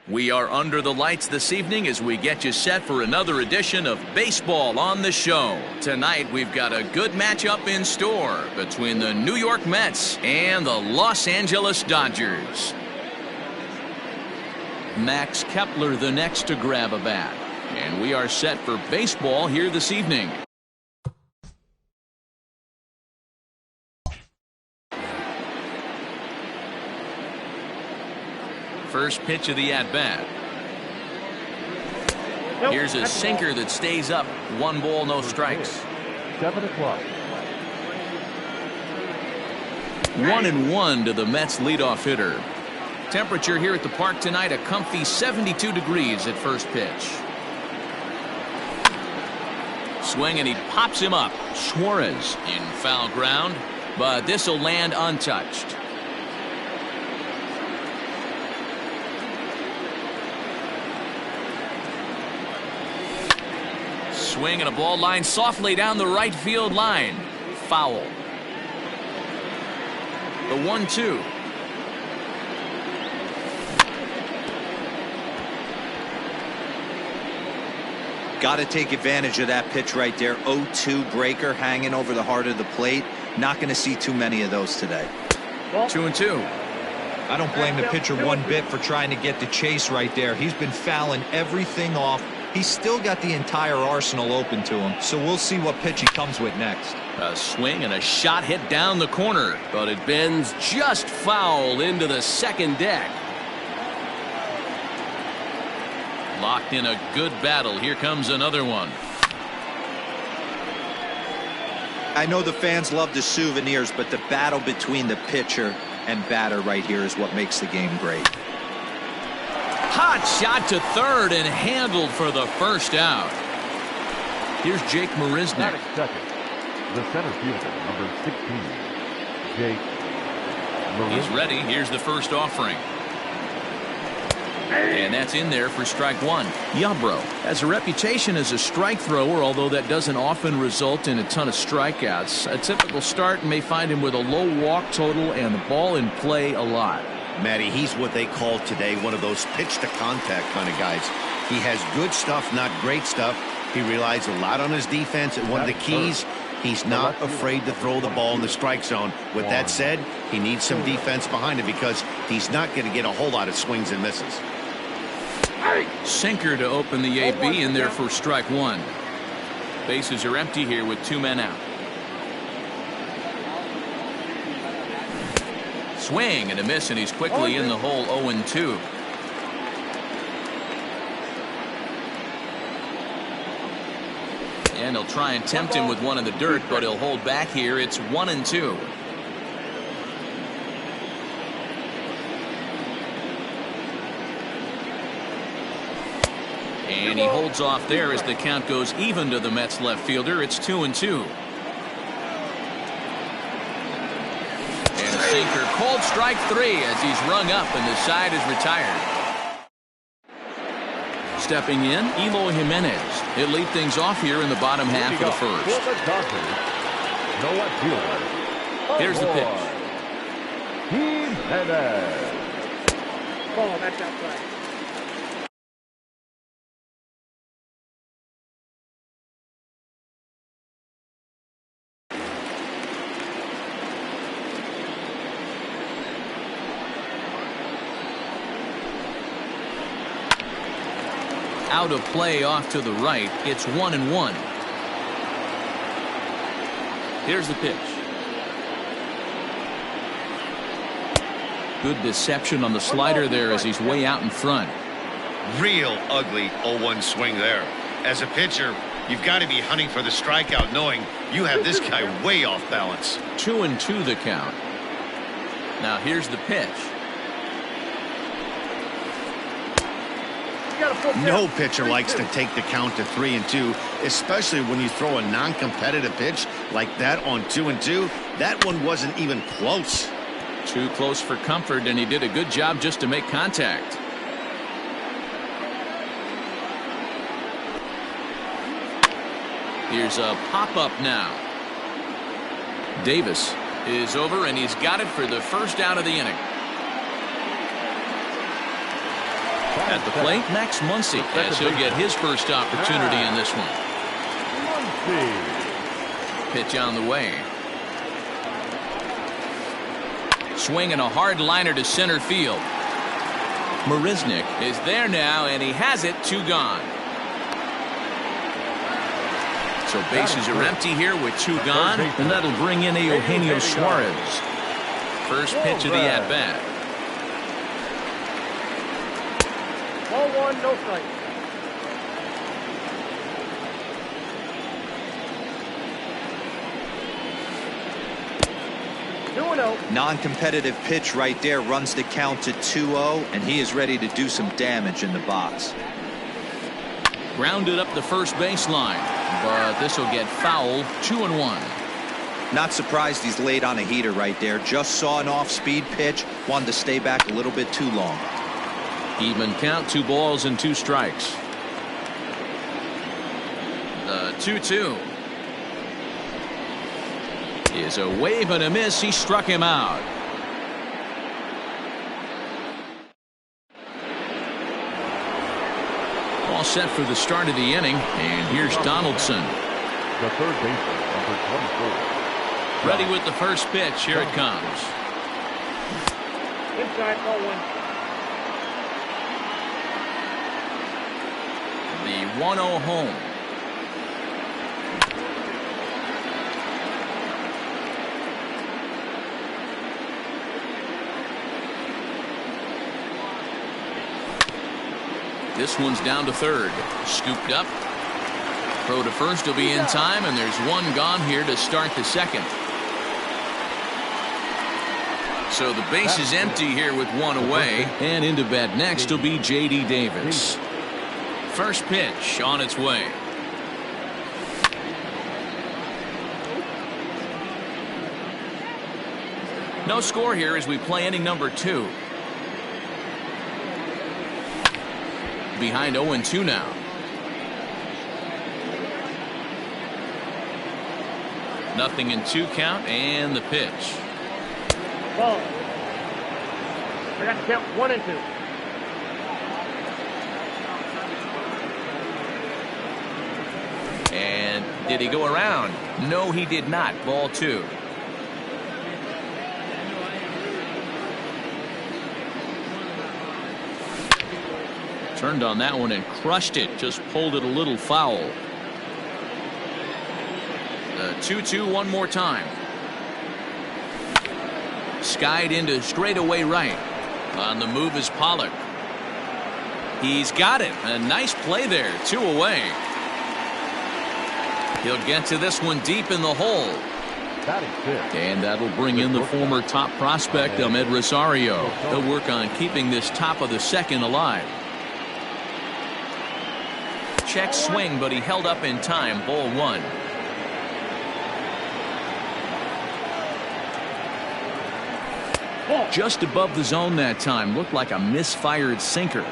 We are under the lights this evening as we get you set for another edition of Baseball on the Show. Tonight we've got a good matchup in store between the New York Mets and the Los Angeles Dodgers. Max Kepler the next to grab a bat. And we are set for baseball here this evening. First pitch of the at-bat. Here's a sinker that stays up. 1 ball, no strikes. 7 o'clock. 1-1 to the Mets leadoff hitter. Temperature here at the park tonight, a comfy 72 degrees at first pitch. Swing and he pops him up. Suarez in foul ground, but this will land untouched. Swing and a ball line softly down the right field line. Foul. The 1-2. Got to take advantage of that pitch right there. 0-2 breaker hanging over the heart of the plate. Not going to see too many of those today. 2-2. I don't blame the pitcher one bit for trying to get the chase right there. He's been fouling everything off. He's still got the entire arsenal open to him, so we'll see what pitch he comes with next. A swing and a shot hit down the corner, but it bends just foul into the second deck. Locked in a good battle. Here comes another one. I know the fans love the souvenirs, but the battle between the pitcher and batter right here is what makes the game great. Hot shot to third and handled for the first out. Here's Jake Marisnick. Second, the center fielder, number 16, Jake Marisnick. He's ready. Here's the first offering. And that's in there for strike one. Yarbrough has a reputation as a strike thrower, although that doesn't often result in a ton of strikeouts. A typical start may find him with a low walk total and the ball in play a lot. Matty, he's what they call today one of those pitch to contact kind of guys. He has good stuff, not great stuff. He relies a lot on his defense, and one of the keys, he's not afraid to throw the ball in the strike zone. With that said, he needs some defense behind him because he's not going to get a whole lot of swings and misses. Sinker to open the AB in there for strike one. Bases are empty here with 2 men out. Swing and a miss, and he's quickly in the hole. 0-2. And he'll try and tempt him with one in the dirt, but he'll hold back here. It's 1-2. And he holds off there as the count goes even to the Mets left fielder. It's 2-2. And sinker, called strike 3 as he's rung up and the side is retired. Stepping in, Eloy Jimenez. He'll lead things off here in the bottom half of the first. Here's the pitch. Jimenez. Ball, that's outside. Out of play off to the right. It's 1-1. Here's the pitch. Good deception on the slider there as he's way out in front. Real ugly 0-1 swing there. As a pitcher, you've got to be hunting for the strikeout, knowing you have this guy way off balance. 2-2 the count. Now here's the pitch. No pitcher likes to take the count to 3-2, especially when you throw a non-competitive pitch like that on 2-2. That one wasn't even close. Too close for comfort, and he did a good job just to make contact. Here's a pop-up now. Davis is over, and he's got it for the first out of the inning. At the plate, Max Muncy, as he'll get his first opportunity in this one. Pitch on the way. Swinging a hard liner to center field. Marisnick is there now, and he has it. 2 gone. So bases are empty here with 2 gone, and that'll bring in Eugenio Suarez. First pitch of the at-bat. Ball 1, no strike. Non-competitive pitch right there, runs the count to 2-0, and he is ready to do some damage in the box. Grounded up the first baseline, but this will get foul. 2-1. Not surprised he's laid on a heater right there. Just saw an off-speed pitch, wanted to stay back a little bit too long. Even count, 2 balls and 2 strikes. The 2-2 is a wave and a miss. He struck him out. All set for the start of the inning, and here's Donaldson. The third baseman, number 24. Ready with the first pitch. Here it comes. Inside, ball 1. The 1-0 home. This one's down to third. Scooped up. Throw to first will be in time, and there's 1 gone here to start the second. So the base is empty here with 1 away, and into bat next will be J.D. Davis. First pitch on its way. No score here as we play inning number 2. Behind 0-2 now. Nothing in 2 count, and the pitch. Ball. I got to count 1 and 2. And did he go around? No, he did not. Ball 2. Turned on that one and crushed it. Just pulled it a little foul. The 2-2 one more time. Skied into straightaway right. On the move is Pollock. He's got it. A nice play there. 2 away. He'll get to this one deep in the hole. And that'll bring in the former top prospect, Ahmed Rosario. He'll work on keeping this top of the second alive. Check swing, but he held up in time. Ball 1. Just above the zone that time. Looked like a misfired sinker.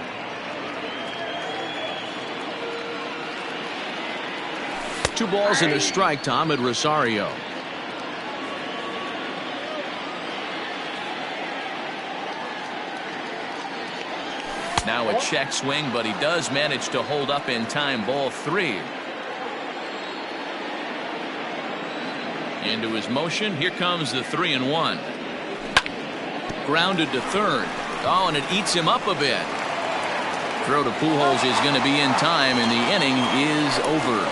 Two balls and a strike to Ahmed Rosario. Now a check swing, but he does manage to hold up in time. Ball 3. Into his motion. Here comes the 3-1. Grounded to third. Oh, and it eats him up a bit. Throw to Pujols is going to be in time, and the inning is over.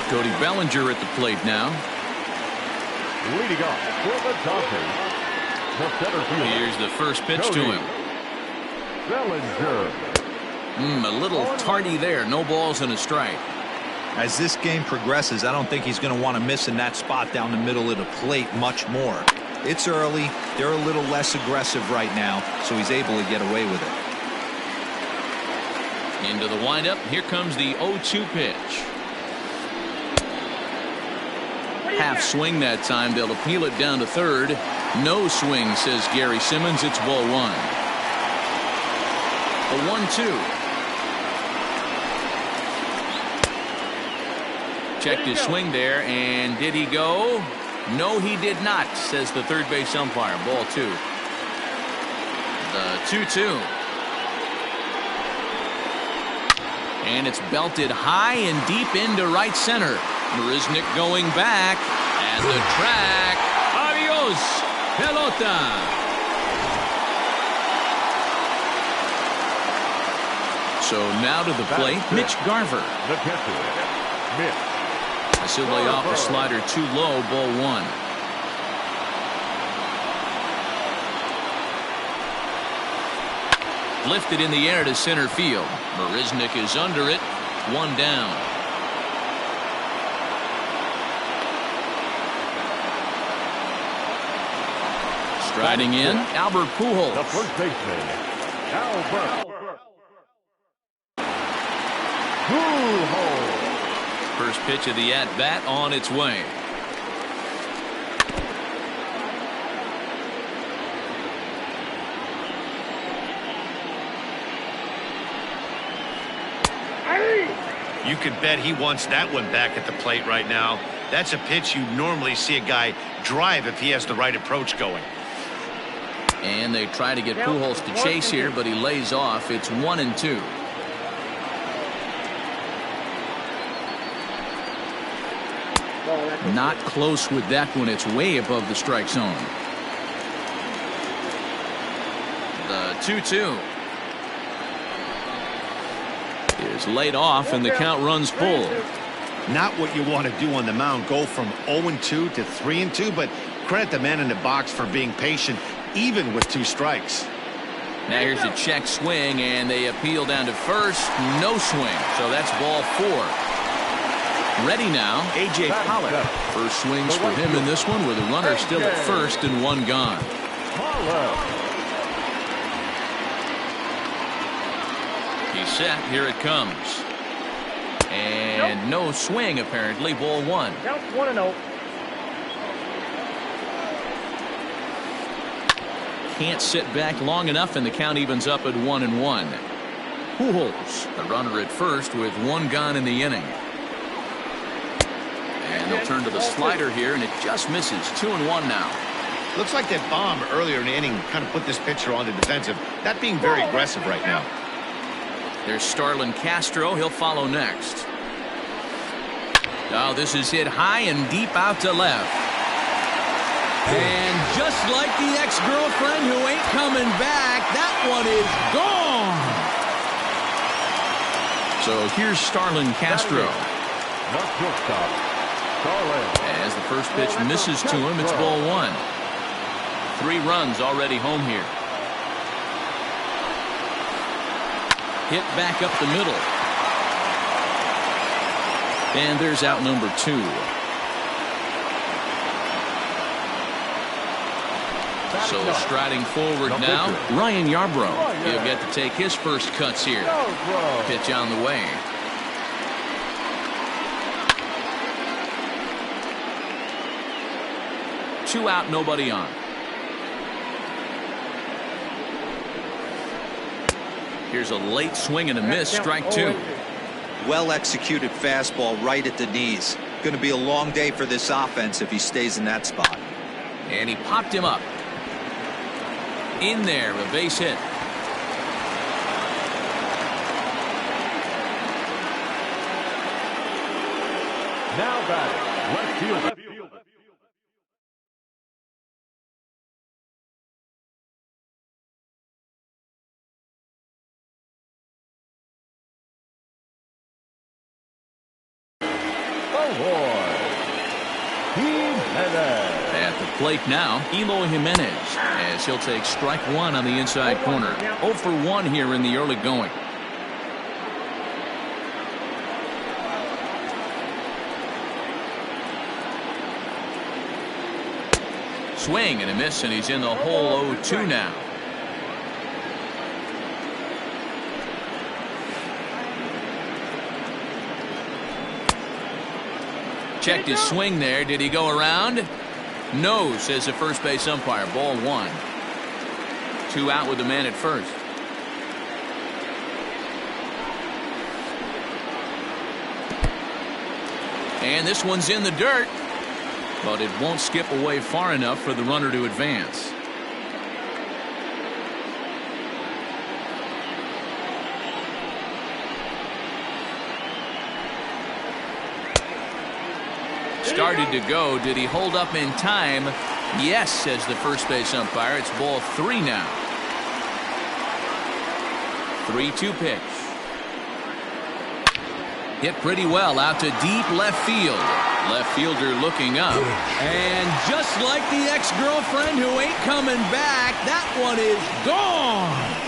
Cody Bellinger at the plate now. Leading off for the Dodgers. Here's the first pitch to him. Bellinger. A little tardy there. No balls and a strike. As this game progresses, I don't think he's going to want to miss in that spot down the middle of the plate much more. It's early. They're a little less aggressive right now, so he's able to get away with it. Into the windup. Here comes the 0-2 pitch. Half swing that time. They'll appeal it down to third. No swing, says Gary Simmons. It's ball 1. A 1-2. Checked his swing there, and did he go? No, he did not, says the third base umpire. Ball 2. The 2-2. And it's belted high and deep into right center. Marisnick going back. And the track. Adios, pelota. So now to the plate, Mitch Garver. The catcher, Mitch. This will lay off the slider too low, ball one. Lifted in the air to center field. Marisnick is under it. One down. Striding in, Albert Pujols. The first baseman, Albert Pujols. First pitch of the at-bat on its way. You could bet he wants that one back at the plate right now. That's a pitch you normally see a guy drive if he has the right approach going. And they try to get Pujols to chase here, but he lays off. It's 1-2. Not close with that one. It's way above the strike zone. The 2-2 is laid off, and the count runs full. Not what you want to do on the mound. Go from 0-2 to 3-2, but credit the man in the box for being patient, even with 2 strikes. Now here's a check swing, and they appeal down to first. No swing, so that's ball 4. Ready now, A.J. Pollock. First swings for him in this one, with a runner still at first and one gone. He's set. Here it comes. And no swing, apparently. Ball 1. Count 1-0. Can't sit back long enough, and the count evens up at 1-1. Pujols, the runner at first, with one gone in the inning. And they'll turn to the slider here, and it just misses. 2-1 now. Looks like that bomb earlier in the inning kind of put this pitcher on the defensive. Not being very aggressive right now. There's Starlin Castro. He'll follow next. Now this is hit high and deep out to left. And just like the ex-girlfriend who ain't coming back, that one is gone. So here's Starlin Castro. Not shortstop, Starlin. As the first pitch misses to him, it's ball 1. 3 runs already home here. Hit back up the middle. And there's out number 2. So striding forward now, Ryan Yarbrough. He'll get to take his first cuts here. Pitch on the way. Two out, nobody on. Here's a late swing and a miss, strike 2. Well executed fastball right at the knees. Going to be a long day for this offense if he stays in that spot. And he popped him up. In there, a base hit. Now batting, left fielder. At the plate now, Eloy Jimenez, as he'll take strike 1 on the inside corner. 0 for 1 here in the early going. Swing and a miss, and he's in the hole 0-2 now. Checked his swing there. Did he go around? No, says the first base umpire. Ball 1. 2 out with the man at first. And this one's in the dirt, but it won't skip away far enough for the runner to advance. started to go. Did he hold up in time? Yes, says the first base umpire. It's ball 3 now. 3-2 pitch. Hit pretty well out to deep left field. Left fielder looking up. And just like the ex-girlfriend who ain't coming back, that one is gone.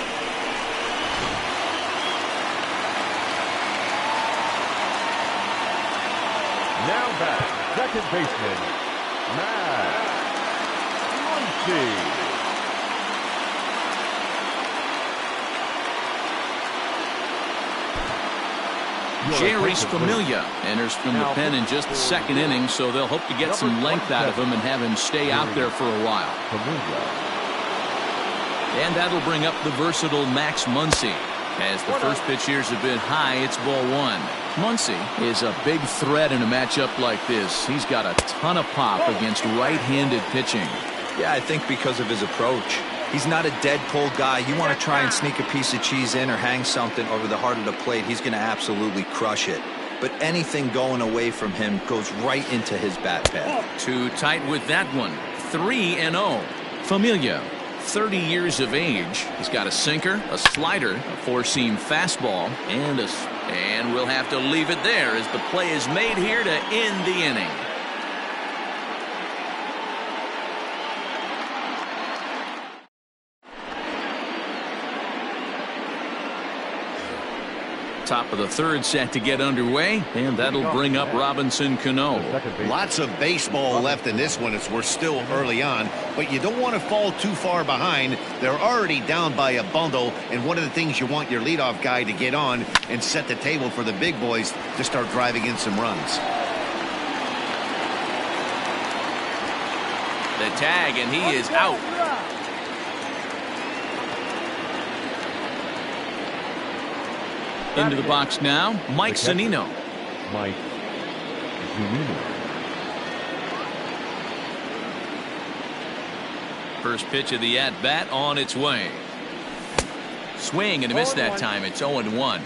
Now back, second baseman, Max Muncy. Jeurys Familia enters from the pen in just the second inning, so they'll hope to get some length out of him and have him stay out there for a while. And that'll bring up the versatile Max Muncy. As the first pitch here is a bit high, it's ball 1. Muncy is a big threat in a matchup like this. He's got a ton of pop against right-handed pitching. Yeah, I think because of his approach. He's not a dead pull guy. You want to try and sneak a piece of cheese in or hang something over the heart of the plate, he's going to absolutely crush it. But anything going away from him goes right into his bat path. Too tight with that one. 3-0. Familia, 30 years of age. He's got a sinker, a slider, a four-seam fastball, and we'll have to leave it there as the play is made here to end the inning. Top of the third set to get underway, and that'll bring up Robinson Cano. Lots of baseball left in this one as we're still early on, but you don't want to fall too far behind. They're already down by a bundle, and one of the things you want your leadoff guy to get on and set the table for the big boys to start driving in some runs. The tag, and he is out. Into the box now, Mike Zunino. Mike Zunino. First pitch of the at-bat on its way. Swing and a miss that time. It's 0-1.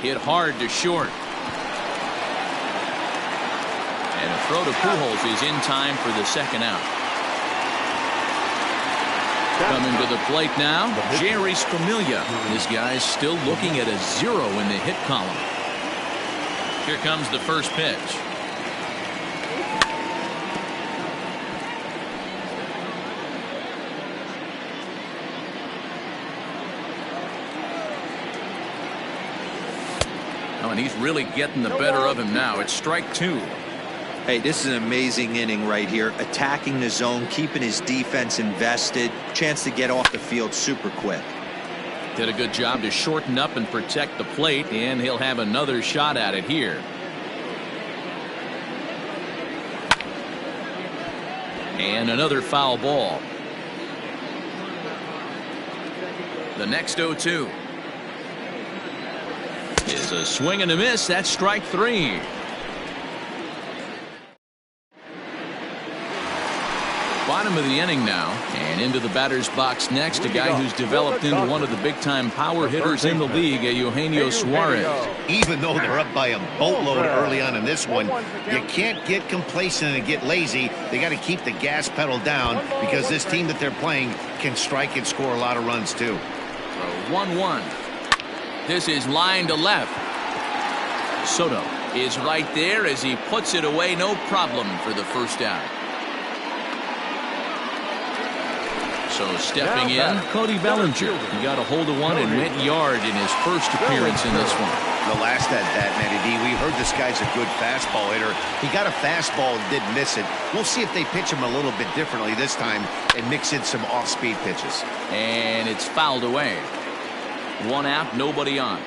Hit hard to short. And a throw to Pujols is in time for the second out. Coming to the plate now, Jeurys Familia. This guy's still looking at a 0 in the hit column. Here comes the first pitch. Oh, and he's really getting the better of him now. It's strike 2. Hey, this is an amazing inning right here. Attacking the zone, keeping his defense invested. Chance to get off the field super quick. Did a good job to shorten up and protect the plate, and he'll have another shot at it here. And another foul ball. The next 0-2 is a swing and a miss. That's strike 3. Bottom of the inning now, and into the batter's box next, a guy who's developed into one of the big-time power hitters in the league, Eugenio Suarez. Even though they're up by a boatload early on in this one, you can't get complacent and get lazy. They got to keep the gas pedal down because this team that they're playing can strike and score a lot of runs too. So 1-1. This is line to left. Soto is right there as he puts it away, no problem for the first out. So stepping in, Cody Bellinger. He got a hold of one and went yard in his first appearance in this one. The last at that, Matty D, we heard this guy's a good fastball hitter. He got a fastball and did miss it. We'll see if they pitch him a little bit differently this time and mix in some off-speed pitches. And it's fouled away. One out, nobody on.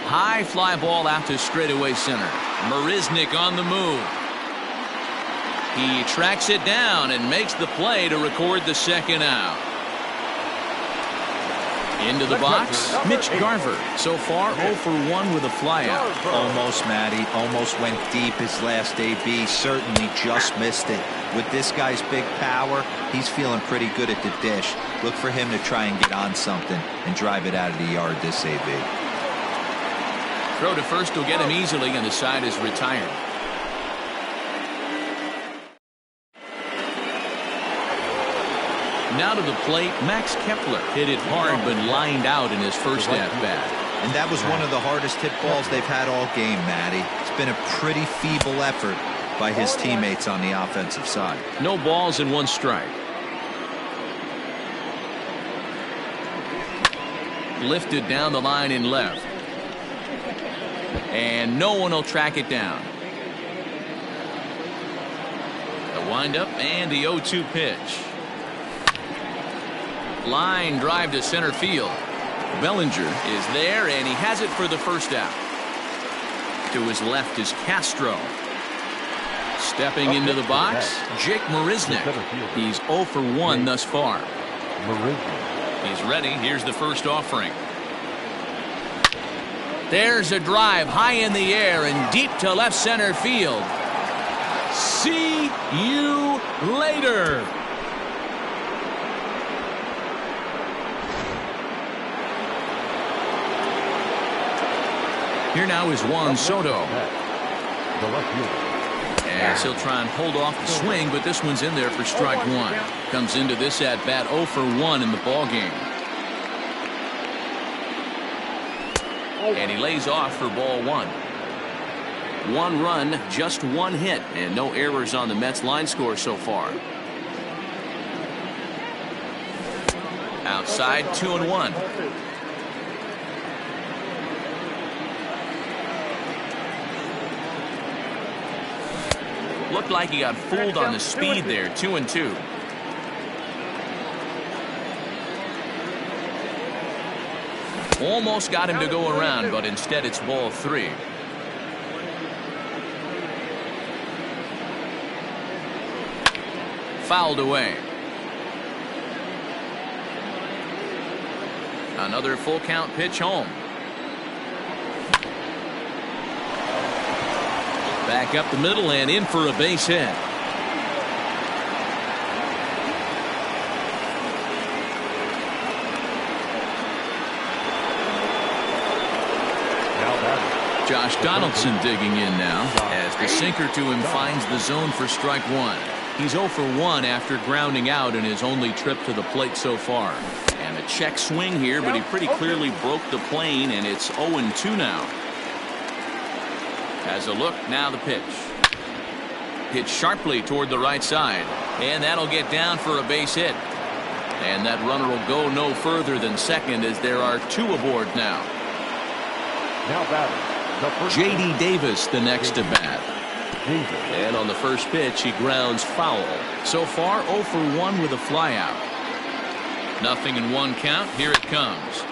High fly ball out to straightaway center. Marisnick on the move. He tracks it down and makes the play to record the second out. Into the box, Mitch Garver. So far, 0 for 1 with a flyout. Almost, Matty. Almost went deep his last AB. Certainly just missed it. With this guy's big power, he's feeling pretty good at the dish. Look for him to try and get on something and drive it out of the yard this AB. Throw to first will get him easily, and the side is retired. Now to the plate, Max Kepler hit it hard but lined out in his first at-bat. And that was one of the hardest hit balls they've had all game, Matty. It's been a pretty feeble effort by his teammates on the offensive side. No balls and 1 strike. Lifted down the line in left. And no one will track it down. The windup and the 0-2 pitch. Line drive to center field. Bellinger is there, and he has it for the first out. To his left is Castro. Stepping into the box, Jake Marisnick. He's 0 for 1 thus far. He's ready. Here's the first offering. There's a drive high in the air and deep to left center field. See you later. Here now is Juan Soto. As he'll try and hold off the swing, but this one's in there for strike 1. Comes into this at bat 0 for 1 in the ball game. And he lays off for ball 1. 1 run, just 1 hit, and no errors on the Mets line score so far. Outside, 2-1. Looked like he got fooled on the speed there. 2-2. Almost got him to go around, but instead it's ball 3. Fouled away. Another full count pitch home. Back up the middle and in for a base hit. Josh Donaldson digging in now as the sinker to him finds the zone for strike 1. He's 0 for 1 after grounding out in his only trip to the plate so far. And a check swing here, but he pretty clearly broke the plane, and it's 0-2 now. Has a look, now the pitch. Hit sharply toward the right side, and that'll get down for a base hit. And that runner will go no further than second as there are 2 aboard now. Now batting, J.D. Davis the next to bat. And on the first pitch he grounds foul. So far 0 for 1 with a flyout. Nothing in 1 count. Here it comes.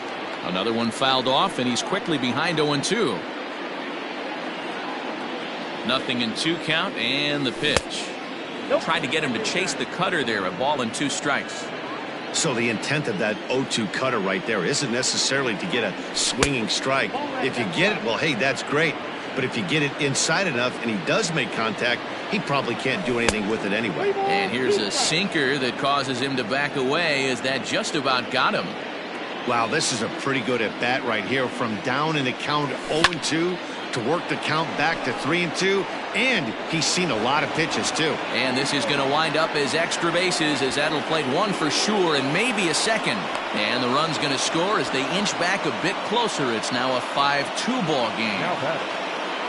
Another one fouled off, and he's quickly behind 0-2. Nothing in 2 count, and the pitch. Tried to get him to chase the cutter there. A ball and 2 strikes. So the intent of that 0-2 cutter right there isn't necessarily to get a swinging strike. If you get it, well, hey, that's great. But if you get it inside enough and he does make contact, he probably can't do anything with it anyway. And here's a sinker that causes him to back away as that just about got him. Wow, this is a pretty good at bat right here, from down in the count 0-2 to work the count back to 3-2, and he's seen a lot of pitches too. And this is going to wind up as extra bases, as that'll play 1 for sure and maybe a second. And the run's going to score as they inch back a bit closer. It's now a 5-2 ball game.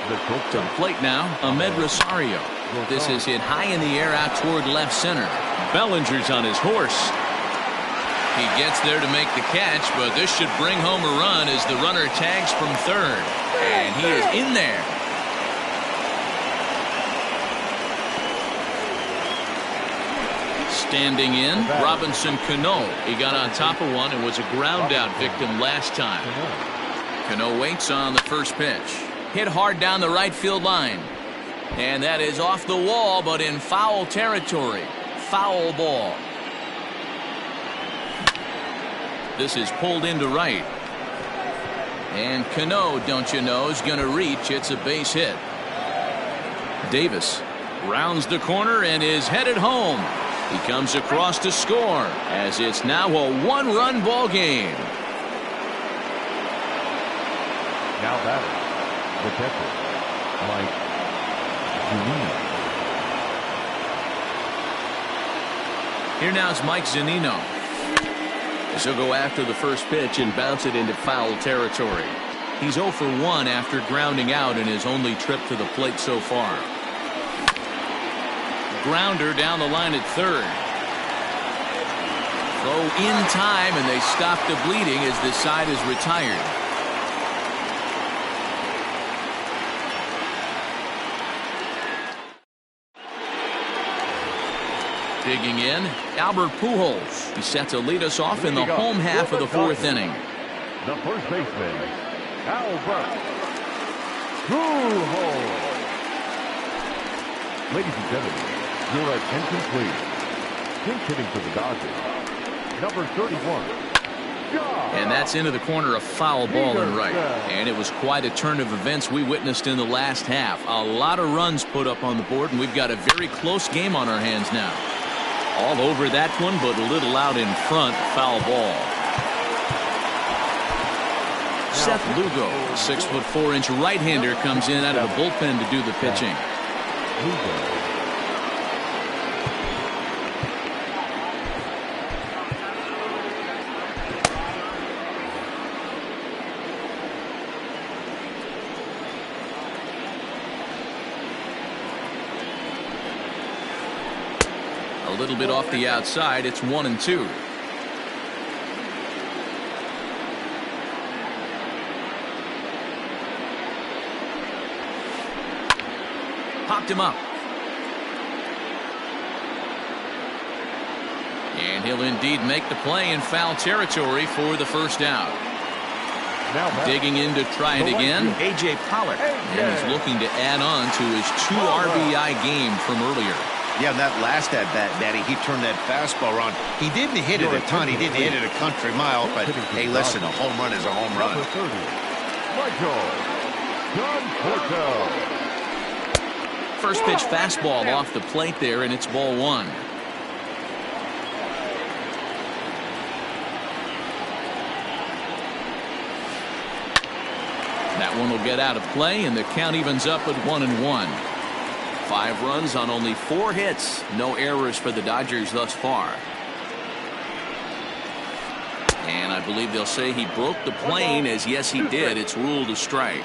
To the plate now, Ahmed Rosario. This is hit high in the air out toward left center. Bellinger's on his horse. He gets there to make the catch, but this should bring home a run as the runner tags from third. And he is in there. Standing in, Robinson Cano. He got on top of one and was a ground out victim last time. Cano waits on the first pitch. Hit hard down the right field line. And that is off the wall, but in foul territory. Foul ball. This is pulled into right. And Cano, don't you know, is going to reach. It's a base hit. Davis rounds the corner and is headed home. He comes across to score as it's now a one-run ball game. Now batting, the catcher, Mike Zunino. Here now is Mike Zunino. As he'll go after the first pitch and bounce it into foul territory. He's 0 for 1 after grounding out in his only trip to the plate so far. Grounder down the line at third. Throw in time, and they stop the bleeding as this side is retired. Digging in, Albert Pujols. He's set to lead us off in the home half of the fourth inning. The first baseman, Albert Pujols. Ladies and gentlemen, your attention please. Pinch hitting for the Dodgers, number 31. And that's into the corner, a foul ball and right. And it was quite a turn of events we witnessed in the last half. A lot of runs put up on the board, and we've got a very close game on our hands now. All over that one, but a little out in front. Foul ball. Seth Lugo, 6'4" right-hander, comes in out of the bullpen to do the pitching. A little bit off the outside. It's 1-2. Popped him up. And he'll indeed make the play in foul territory for the first out. Now digging in to try it again, A.J. Pollock. And he's looking to add on to his 2 RBI game from earlier. Yeah, that last at-bat, Daddy, he turned that fastball around. He didn't hit it a ton. He didn't hit it a country mile. But, hey, listen, a home run is a home run. Michael Conforto. First pitch fastball off the plate there, and it's ball 1. That one will get out of play, and the count evens up at 1-1. 5 runs on only 4 hits. No errors for the Dodgers thus far. And I believe they'll say he broke the plane, as yes he did. It's ruled a strike.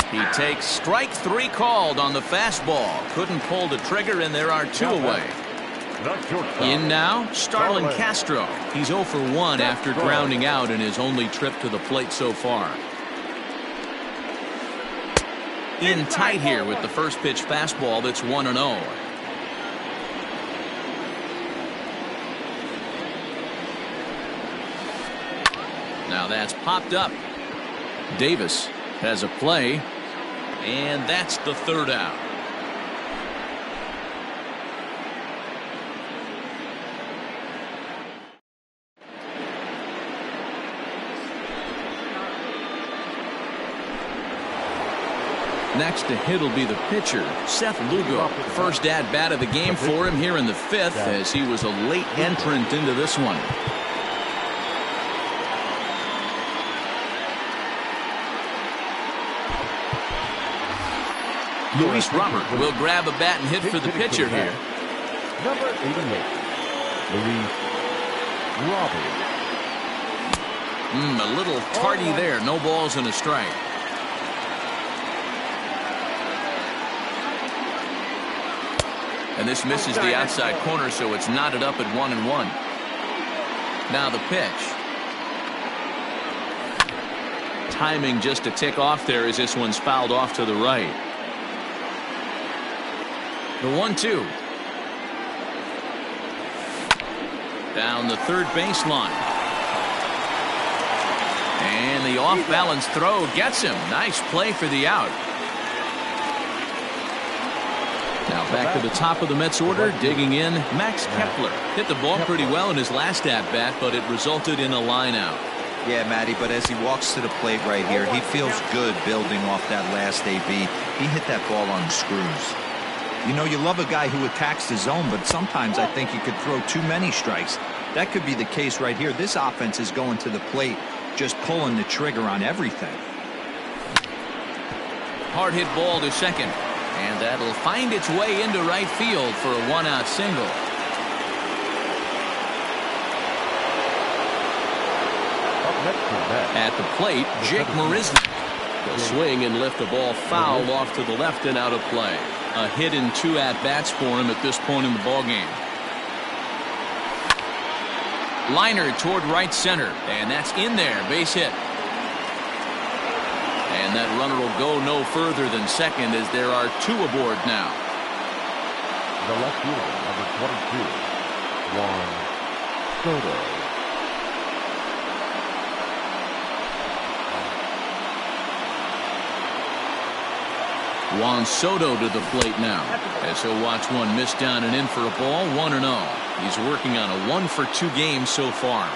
He takes strike 3 called on the fastball. Couldn't pull the trigger, and there are 2 away. In now, Starlin Castro. He's 0 for 1 after grounding out in his only trip to the plate so far. In tight here with the first pitch fastball that's 1-0. Now that's popped up. Davis has a play, and that's the 3rd out. Next to hit will be the pitcher, Seth Lugo. First at-bat of the game for him here in the 5th, as he was a late entrant into this one. Luis Robert will grab a bat and hit for the pitcher here. Number 88, Luis Robert. A little tardy there. No balls and a strike. And this misses the outside corner, so it's knotted up at 1-1. Now the pitch. Timing just a tick off there as this one's fouled off to the right. The 1-2. Down the third baseline. And the off-balance throw gets him. Nice play for the out. Now Back to the top of the Mets order, digging in, Max Kepler. Hit the ball pretty well in his last at-bat, but it resulted in a line-out. Yeah, Matty, but as he walks to the plate right here, he feels good building off that last AB. He hit that ball on the screws. You know, you love a guy who attacks the zone, but sometimes I think he could throw too many strikes. That could be the case right here. This offense is going to the plate, just pulling the trigger on everything. Hard hit ball to second, and that'll find its way into right field for a one-out single. At the plate, Jake Marisnick. He'll swing and lift the ball foul off to the left and out of play. A hit in 2 at-bats for him at this point in the ballgame. Liner toward right center, and that's in there, base hit. And that runner will go no further than second as there are 2 aboard now. The left fielder, number 22, Juan Soto. Juan Soto to the plate now as he'll watch one miss down and in for a ball. 1-0. He's working on a 1-for-2 game so far.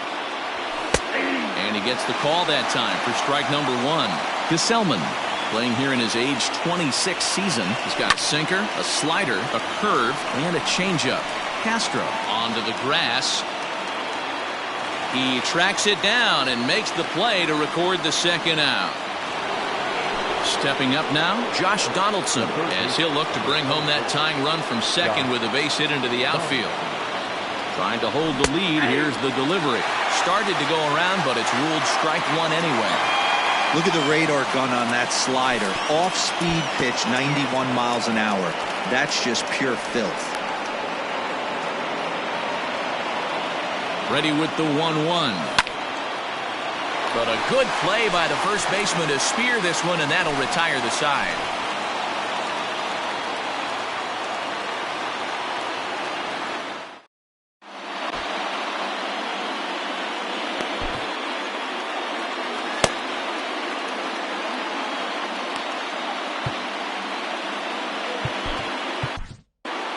And he gets the call that time for strike number 1. Gesellman, playing here in his age 26 season. He's got a sinker, a slider, a curve, and a changeup. Castro onto the grass. He tracks it down and makes the play to record the second out. Stepping up now, Josh Donaldson, as he'll look to bring home that tying run from second with a base hit into the outfield. Trying to hold the lead. Here's the delivery. Started to go around, but it's ruled strike 1 anyway. Look at the radar gun on that slider. Off-speed pitch, 91 miles an hour. That's just pure filth. Ready with the 1-1. But a good play by the first baseman to spear this one, and that'll retire the side.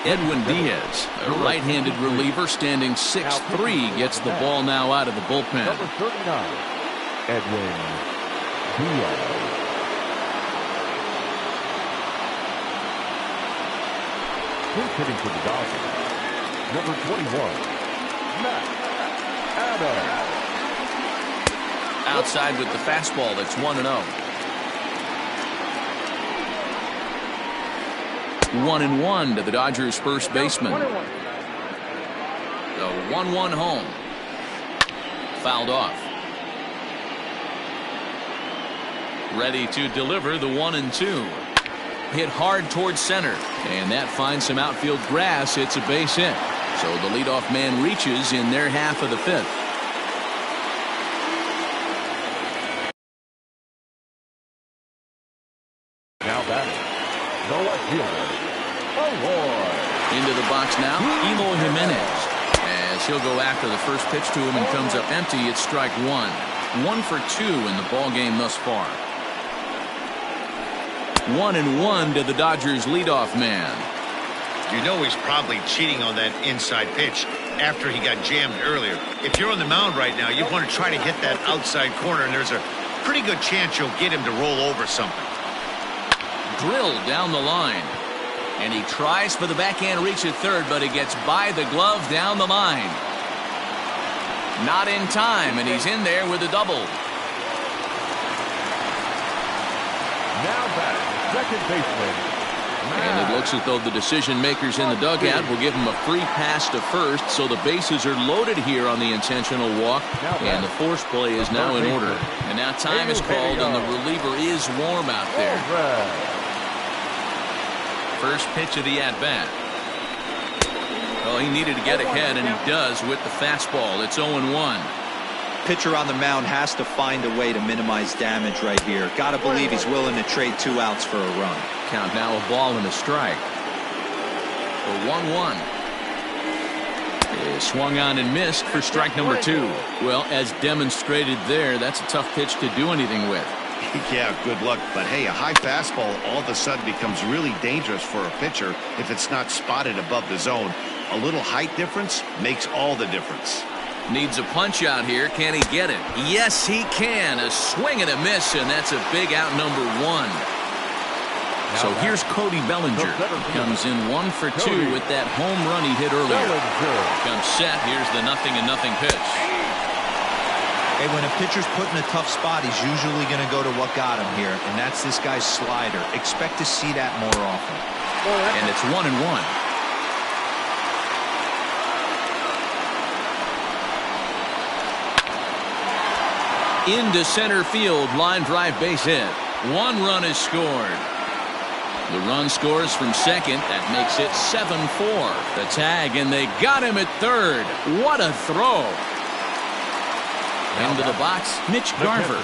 Edwin Diaz, a right-handed reliever standing 6'3", gets the ball now out of the bullpen. Number 39, Edwin Diaz. Pinch hitting for the Dodgers, number 21, Matt Adams. Outside with the fastball, that's 1-0. 1-1 to the Dodgers' first baseman. The 1-1 home. Fouled off. Ready to deliver the 1-2. Hit hard towards center, and that finds some outfield grass. It's a base hit. So the leadoff man reaches in their half of the 5th. Now batting, the left fielder, into the box now, Eloy Jimenez. As he'll go after the first pitch to him and comes up empty, it's strike 1. 1 for 2 in the ball game thus far. 1-1 to the Dodgers leadoff man. You know he's probably cheating on that inside pitch after he got jammed earlier. If you're on the mound right now, you want to try to hit that outside corner, and there's a pretty good chance you'll get him to roll over something. Drilled down the line. And he tries for the backhand reach at third, but he gets by the glove down the line. Not in time, and he's in there with a double. now batting, second baseman, And it looks as though the decision makers in the dugout will give him a free pass to first, so the bases are loaded here on the intentional walk, and the force play is now in order. And now time is called, and the reliever is warm out there. First pitch of the at-bat. Well, he needed to get ahead, and he does with the fastball. It's 0-1. Pitcher on the mound has to find a way to minimize damage right here. Got to believe he's willing to trade 2 outs for a run. Count now a ball and a strike. For 1-1. Is swung on and missed for strike number 2. Well, as demonstrated there, that's a tough pitch to do anything with. Yeah, good luck. But hey, a high fastball all of a sudden becomes really dangerous for a pitcher if it's not spotted above the zone. A little height difference makes all the difference. Needs a punch out here. Can he get it? Yes, he can. A swing and a miss, and that's a big out, number one. So here's Cody Bellinger. Comes in 1 for 2 with that home run he hit earlier. Comes set. Here's the 0-0 pitch. Hey, when a pitcher's put in a tough spot, he's usually going to go to what got him here, and that's this guy's slider. Expect to see that more often. And it's 1-1. Into center field, line drive, base hit. 1 run is scored. The run scores from second. That makes it 7-4. The tag, and they got him at third. What a throw. Into the box, Mitch Garver.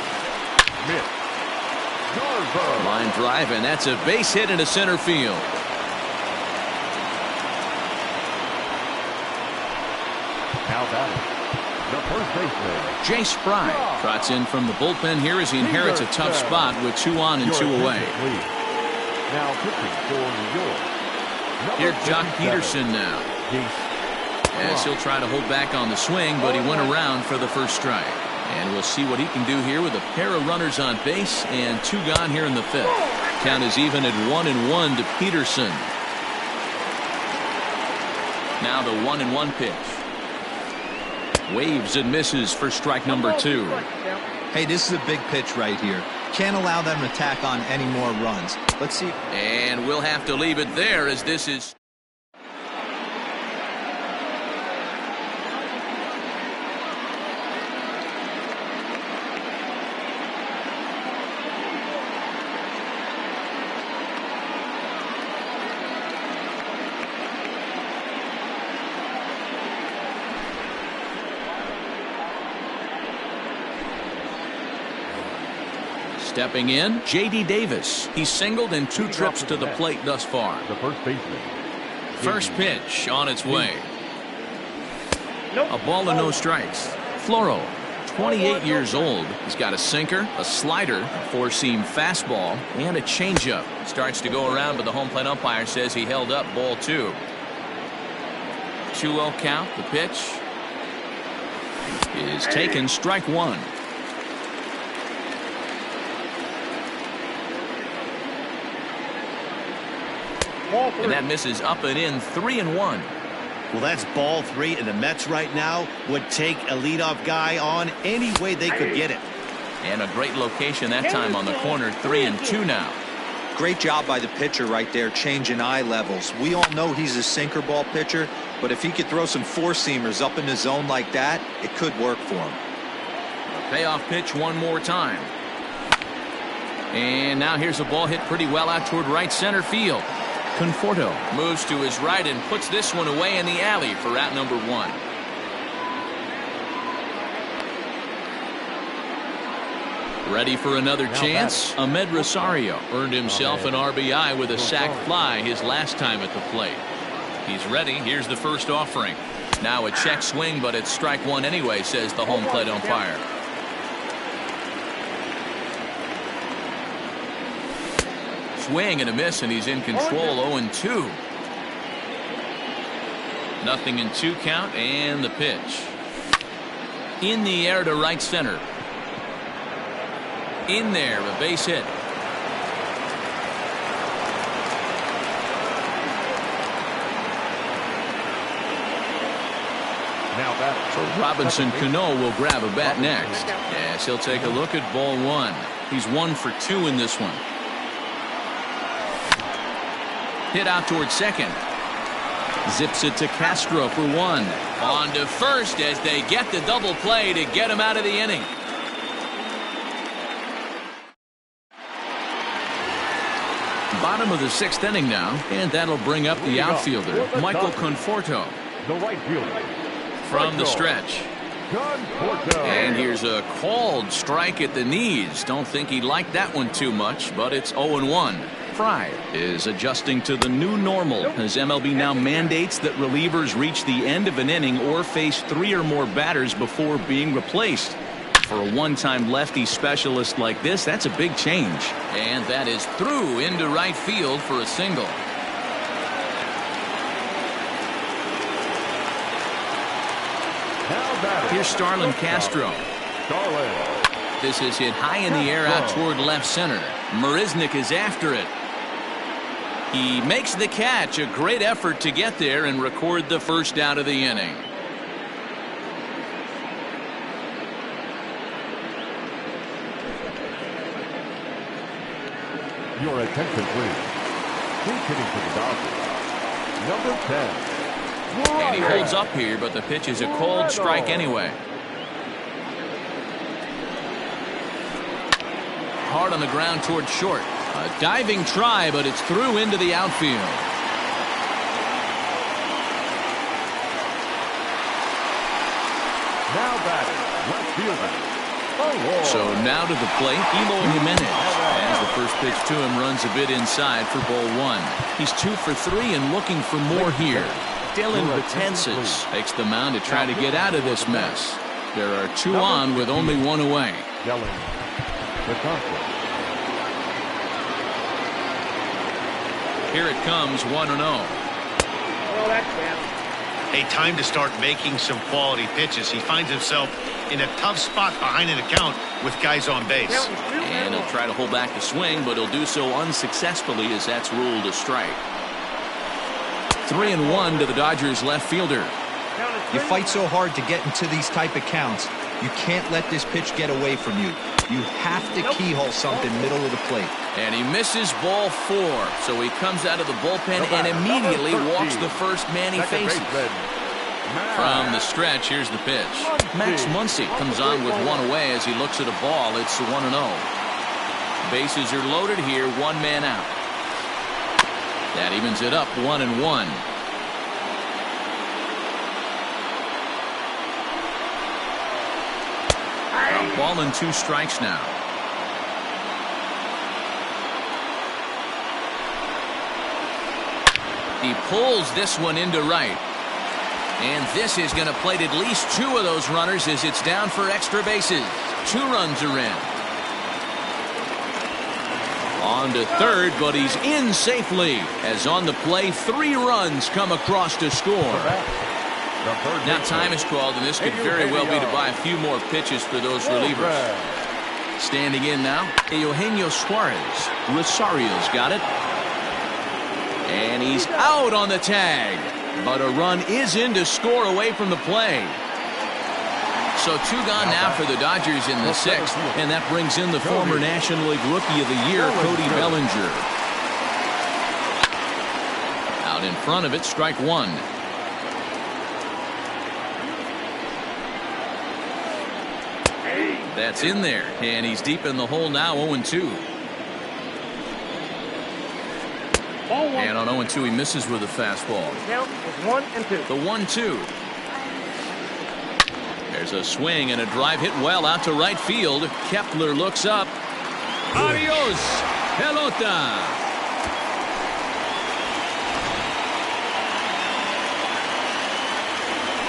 Line drive, and that's a base hit into center field. Now batting, the first baseman, Jace Fry trots in from the bullpen here as he inherits a tough spot with 2 on and 2 away. Now pitching for New York. Here's Jock Peterson now. As he'll try to hold back on the swing, but he went around for the first strike. And we'll see what he can do here with a pair of runners on base and 2 gone here in the 5th. Count is even at 1-1 to Peterson. Now the 1-1 pitch. Waves and misses for strike number 2. Hey, this is a big pitch right here. Can't allow them to tack on any more runs. Let's see. And we'll have to leave it there as this is. Stepping in, J.D. Davis. He's singled in 2 trips to the plate thus far. The first baseman. First pitch on its way. A ball and no strikes. Floro, 28 years old. He's got a sinker, a slider, a 4-seam fastball, and a changeup. Starts to go around, but the home plate umpire says he held up ball 2. 2-0 count. The pitch is taken, strike 1. And that misses up and in, 3-1. Well, that's ball 3, and the Mets right now would take a leadoff guy on any way they could get it. And a great location that time on the corner, 3-2 now. Great job by the pitcher right there, changing eye levels. We all know he's a sinker ball pitcher, but if he could throw some 4-seamers up in the zone like that, it could work for him. A payoff pitch one more time. And now here's a ball hit pretty well out toward right center field. Conforto moves to his right and puts this one away in the alley for out number 1. Ready for another chance? Ahmed Rosario earned himself an RBI with a sac fly his last time at the plate. He's ready. Here's the first offering. Now a check swing, but it's strike 1 anyway, says the home plate umpire. Swing and a miss, and he's in control. 0-2. 0-2 count, and the pitch. In the air to right center. In there, a base hit. So Robinson Cano will grab a bat next. Yes, he'll take a look at ball 1. He's 1 for 2 in this one. Hit out towards second. Zips it to Castro for 1. On to first as they get the double play to get him out of the inning. Bottom of the 6th inning now, and that'll bring up the outfielder, Michael Conforto. The right fielder. From the stretch. And here's a called strike at the knees. Don't think he liked that one too much, but it's 0-1. Fry is adjusting to the new normal as MLB now mandates that relievers reach the end of an inning or face 3 or more batters before being replaced. For a one-time lefty specialist like this, that's a big change. And that is through into right field for a single. Here's Starlin Castro. This is hit high in the air out toward left center. Marisnick is after it. He makes the catch. A great effort to get there and record the first out of the inning. Your attention, please. Pinch hitting for the Dodgers. Number 10. And he holds up here, but the pitch is a cold strike anyway. Hard on the ground toward short. A diving try, but it's through into the outfield. Now batting, left fielder. So now to the plate, Eloy Jimenez. As the first pitch to him runs a bit inside for ball one. He's 2 for 3 and looking for more here. Dylan Betances takes the mound to try to get out of this mess. There are 2 on with only 1 away. Here it comes, 1-0. Well, that's bad. Hey, time to start making some quality pitches. He finds himself in a tough spot behind an account with guys on base. And he'll try to hold back the swing, but he'll do so unsuccessfully as that's ruled a strike. 3-1 to the Dodgers left fielder. You fight so hard to get into these type of counts. You can't let this pitch get away from you. You have to keyhole something middle of the plate. And he misses ball 4. So he comes out of the bullpen and immediately walks the first man he faces. From the stretch, here's the pitch. Max Muncy comes on with 1 away as he looks at a ball. It's 1-0. Bases are loaded here, 1 man out. That evens it up, 1-1. A ball and 2 strikes now. He pulls this one into right. And this is going to plate at least 2 of those runners as it's down for extra bases. 2 runs are in. On to third, but he's in safely. As on the play, 3 runs come across to score. Now time is called, and this could very well be to buy a few more pitches for those relievers. Standing in now, Eugenio Suarez. Rosario's got it. And he's out on the tag. But a run is in to score away from the play. So 2 gone now for the Dodgers in the 6th. And that brings in the former National League Rookie of the Year, Cody Bellinger. Out in front of it, strike 1. That's in there. And he's deep in the hole now, 0-2. And on 0-2, he misses with a fastball. Count is 1 and 2. The 1-2. There's a swing and a drive hit well out to right field. Kepler looks up. Adios, pelota.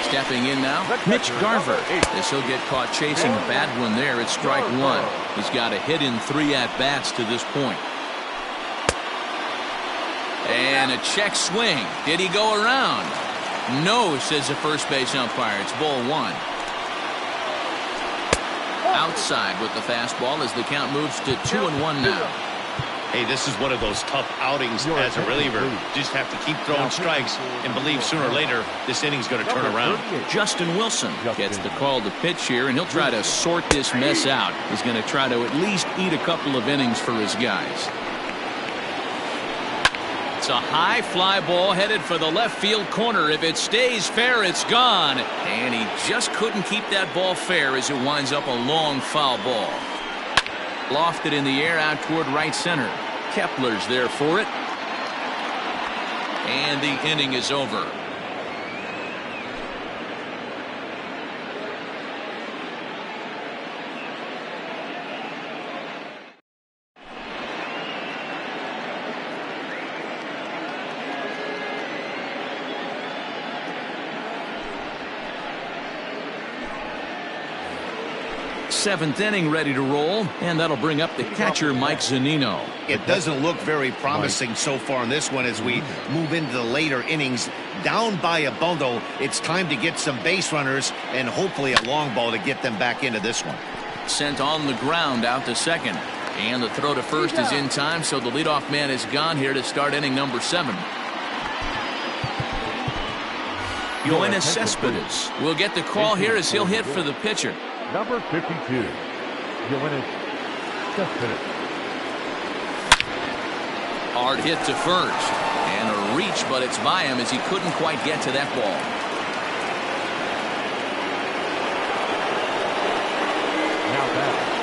Stepping in now, Mitch Garver. As he'll get caught chasing a bad one there, it's strike 1. He's got a hit in 3 at-bats to this point. And a check swing. Did he go around? No, says the first base umpire. It's ball 1. Outside with the fastball as the count moves to 2-1 now. Hey, this is one of those tough outings as a reliever. You just have to keep throwing strikes and believe sooner or later this inning's going to turn around. Justin Wilson gets the call to pitch here, and he'll try to sort this mess out. He's going to try to at least eat a couple of innings for his guys. It's a high fly ball headed for the left field corner. If it stays fair, it's gone. And he just couldn't keep that ball fair as it winds up a long foul ball. Lofted in the air out toward right center. Kepler's there for it. And the inning is over. seventh inning ready to roll, and that'll bring up the catcher, Mike Zunino. It doesn't look very promising so far in this one as we move into the later innings. Down by a bundle, it's time to get some base runners and hopefully a long ball to get them back into this one. Sent on the ground out to second. And the throw to first is in time, so the leadoff man is gone here to start inning number 7. Yoenis Cespedes will get the call here as he'll hit for the pitcher. Number 52, Yoenis Cespedes. Hard hit to first. And a reach, but it's by him as he couldn't quite get to that ball.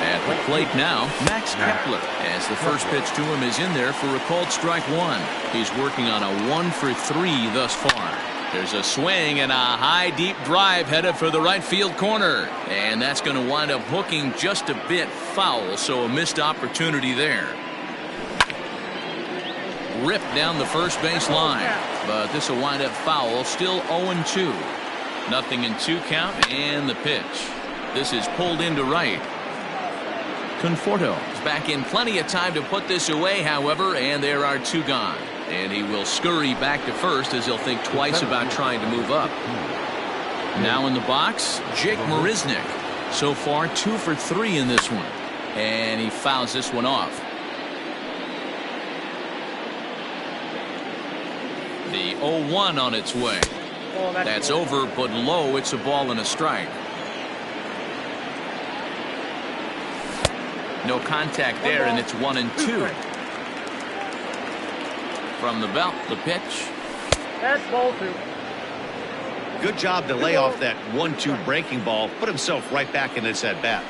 At the plate now, Max Kepler, as the first pitch to him is in there for a called strike 1. He's working on a 1-for-3 thus far. There's a swing and a high deep drive headed for the right field corner. And that's going to wind up hooking just a bit foul, so a missed opportunity there. Ripped down the first base line, but this will wind up foul. Still 0-2. Nothing in 2 count, and the pitch. This is pulled into right. Conforto is back in plenty of time to put this away, however, and there are 2 gone. And he will scurry back to first as he'll think twice about trying to move up. Now in the box, Jake Marisnick. So far 2 for 3 in this one, and he fouls this one off. The 0-1 on its way. That's over, but low. It's a ball and a strike. No contact there, and it's 1-2. From the belt, the pitch. That's ball 2. Good job to lay off that 1-2 breaking ball. Put himself right back in this at bat.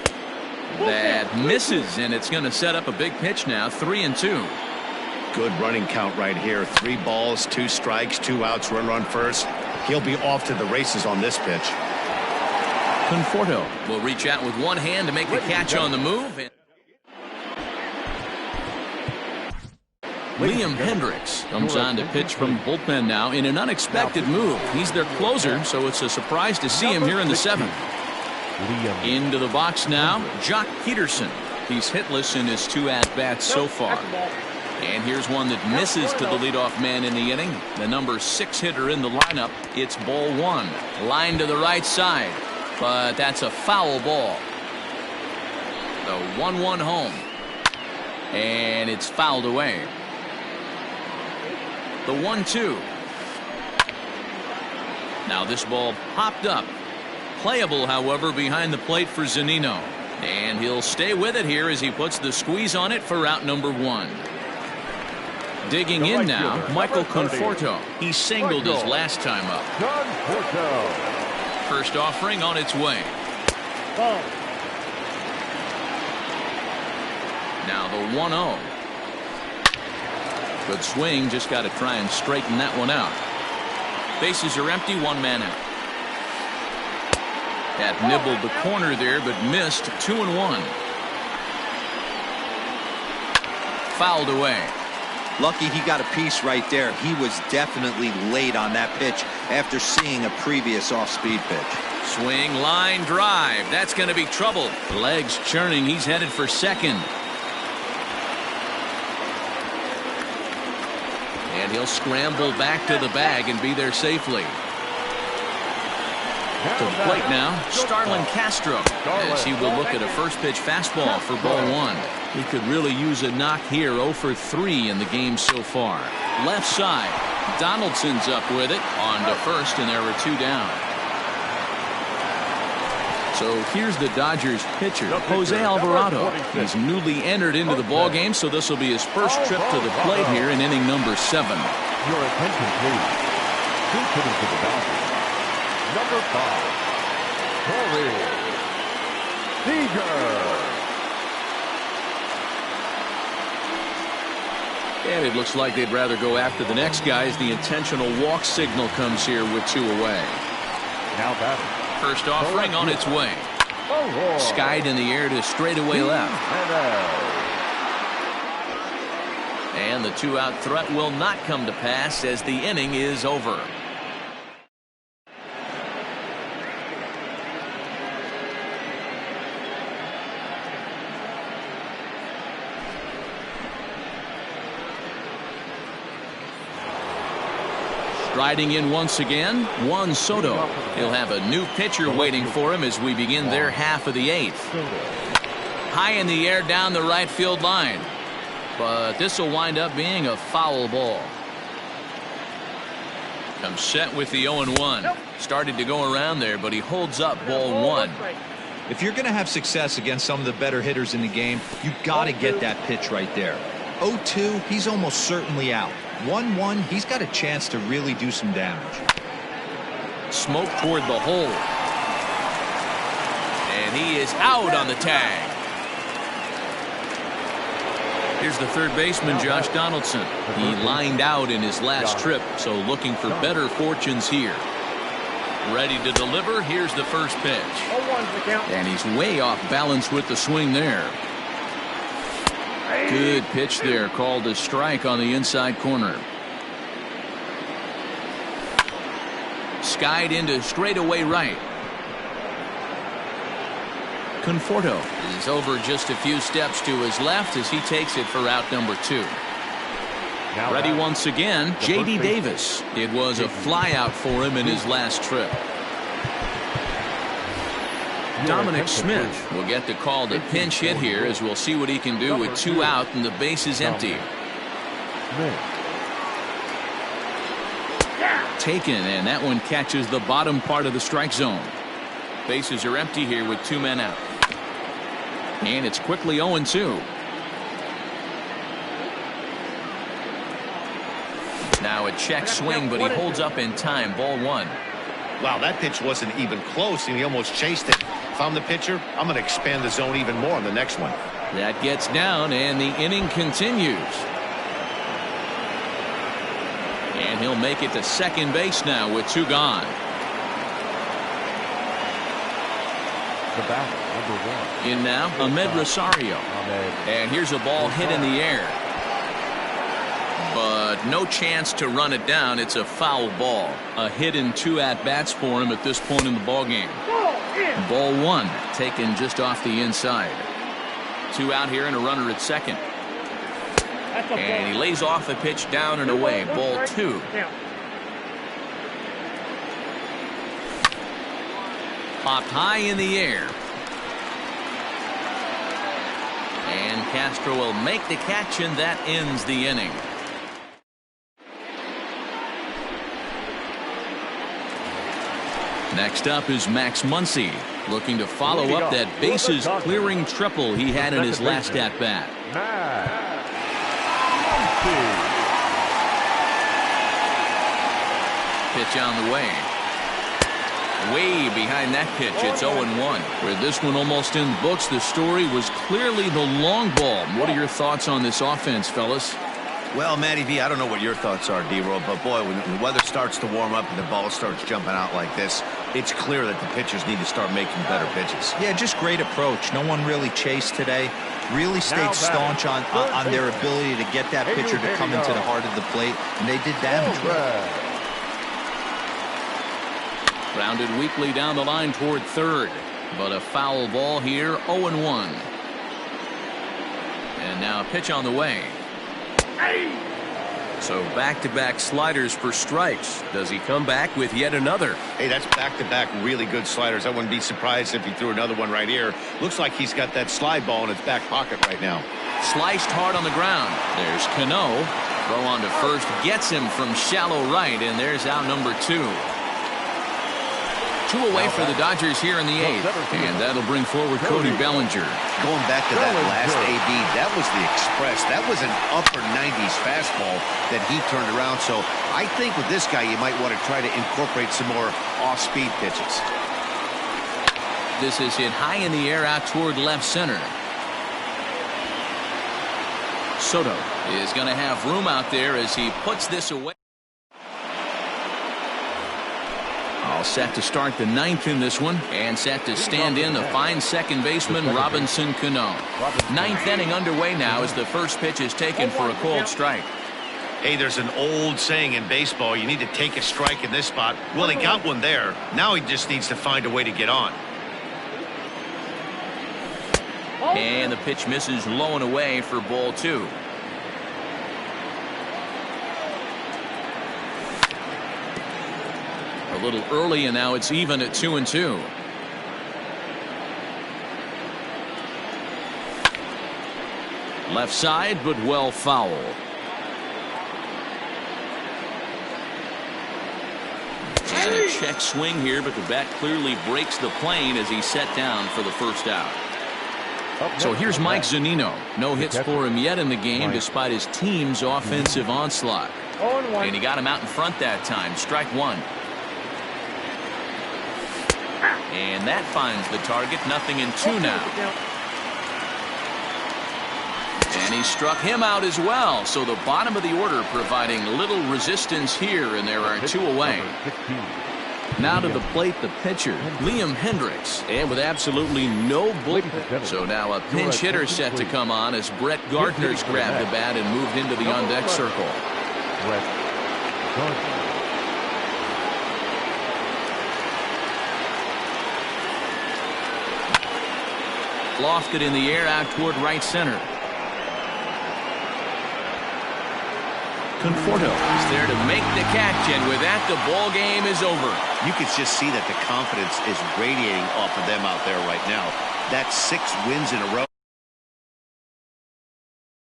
That misses, and it's going to set up a big pitch now. 3-2. Good running count right here. 3 balls, 2 strikes, 2 outs, run first. He'll be off to the races on this pitch. Conforto will reach out with one hand to make the catch on the move. Liam Hendricks comes on to pitch from the bullpen now in an unexpected move. He's their closer, so it's a surprise to see him here in the 7th. Into the box now, Jock Peterson. He's hitless in his 2 at-bats so far. And here's one that misses to the leadoff man in the inning. The number 6 hitter in the lineup. It's ball 1. Line to the right side. But that's a foul ball. The 1-1 home. And it's fouled away. The 1-2. Now this ball popped up. Playable, however, behind the plate for Zunino. And he'll stay with it here as he puts the squeeze on it for out number 1. Digging in now, Michael Conforto. He singled his last time up. First offering on its way. Now the 1-0. Good swing, just got to try and straighten that one out. Bases are empty, 1 man out. That nibbled the corner there, but missed. 2-1. Fouled away. Lucky he got a piece right there. He was definitely late on that pitch after seeing a previous off-speed pitch. Swing, line drive. That's going to be trouble. Legs churning. He's headed for second. And he'll scramble back to the bag and be there safely. To the plate now, Starlin Castro, as he will look at a first pitch fastball for ball 1. He could really use a knock here. 0 for 3 in the game so far. Left side, Donaldson's up with it. On to first, and there are 2 down. So here's the Dodgers pitcher, Jose Alvarado. He's newly entered into the ball game, so this will be his first trip to the plate here in inning number 7. Your attention, please. Who's hitting for the Dodgers? Number 5, Corey Seager. And it looks like they'd rather go after the next guy as the intentional walk signal comes here with 2 away. Now batting. First offering on its way. Skied in the air to straightaway left. And the 2-out threat will not come to pass as the inning is over. Striding in once again, Juan Soto. He'll have a new pitcher waiting for him as we begin their half of the 8th. High in the air down the right field line. But this will wind up being a foul ball. Comes set with the 0-1. Started to go around there, but he holds up ball 1. If you're going to have success against some of the better hitters in the game, you've got to get that pitch right there. 0-2, he's almost certainly out. 1-1, he's got a chance to really do some damage. Smoke toward the hole. And he is out on the tag. Here's the third baseman, Josh Donaldson. He lined out in his last trip, so looking for better fortunes here. Ready to deliver. Here's the first pitch. And he's way off balance with the swing there. Good pitch there, called a strike on the inside corner. Skied into straightaway right. Conforto is over just a few steps to his left as he takes it for out number 2. Ready once again, J.D. Davis. It was a flyout for him in his last trip. Dominic Smith will get the call to pinch hit here as we'll see what he can do with 2 out and the base is empty. Taken, and that one catches the bottom part of the strike zone. Bases are empty here with 2 men out. And it's quickly 0-2. Now a check swing, but he holds up in time. Ball 1. Wow, that pitch wasn't even close, and he almost chased it. If I'm the pitcher, I'm going to expand the zone even more on the next one. That gets down, and the inning continues. And he'll make it to second base now with 2 gone. The batter, number 1. In now, Ahmed Rosario. And here's a ball hit in the air. But no chance to run it down. It's a foul ball. A hit in 2 at-bats for him at this point in the ballgame. Ball 1 taken just off the inside. 2 out here and a runner at second. And he lays off a pitch down and away. Ball 2. Popped high in the air. And Castro will make the catch, and that ends the inning. Next up is Max Muncy, looking to follow up that bases clearing triple he had in his last at-bat. Pitch on the way. Way behind that pitch, it's 0-1. Where this one almost in the books, the story was clearly the long ball. What are your thoughts on this offense, fellas? Well, Matty V, I don't know what your thoughts are, D-Roll, but boy, when the weather starts to warm up and the ball starts jumping out like this, it's clear that the pitchers need to start making better pitches. Yeah, just great approach. No one really chased today. Really stayed staunch on their ability to get that pitcher to come into the heart of the plate, and they did damage with it. Grounded weakly down the line toward third, but a foul ball here, 0-1. And now a pitch on the way. So back-to-back sliders for strikes. Does he come back with yet another? Hey, that's back-to-back really good sliders. I wouldn't be surprised if he threw another one right here. Looks like he's got that slide ball in his back pocket right now. Sliced hard on the ground. There's Cano. Throw on to first. Gets him from shallow right, and there's out number 2. 2 away for the Dodgers here in the 8th, and that'll bring forward Cody Bellinger. Going back to that last AB, that was the express. That was an upper 90s fastball that he turned around. So I think with this guy, you might want to try to incorporate some more off-speed pitches. This is hit high in the air out toward left center. Soto is going to have room out there as he puts this away. All set to start the 9th in this one, and set to stand in the fine second baseman Robinson Cano. 9th inning underway now as the first pitch is taken for a cold strike. Hey, there's an old saying in baseball, you need to take a strike in this spot. Well, he got one there. Now he just needs to find a way to get on. And the pitch misses low and away for ball 2. little early, and now it's even at 2-2. Left side, but well foul. And a check swing here, but the bat clearly breaks the plane as he's set down for the first out. So here's Mike Zunino. No hits for him yet in the game despite his team's offensive onslaught. And he got him out in front that time. Strike one. And that finds the target. 0-2 now. And he struck him out as well. So the bottom of the order providing little resistance here, and there are two away. Now to the plate, the pitcher, Liam Hendricks, and with absolutely no bullpen. So now a pinch hitter set to come on as Brett Gardner's grabbed the bat and moved into the on-deck circle. Brett Gardner. Lofted in the air out toward right center. Conforto is there to make the catch, and with that, the ball game is over. You can just see that the confidence is radiating off of them out there right now. That's 6 wins in a row.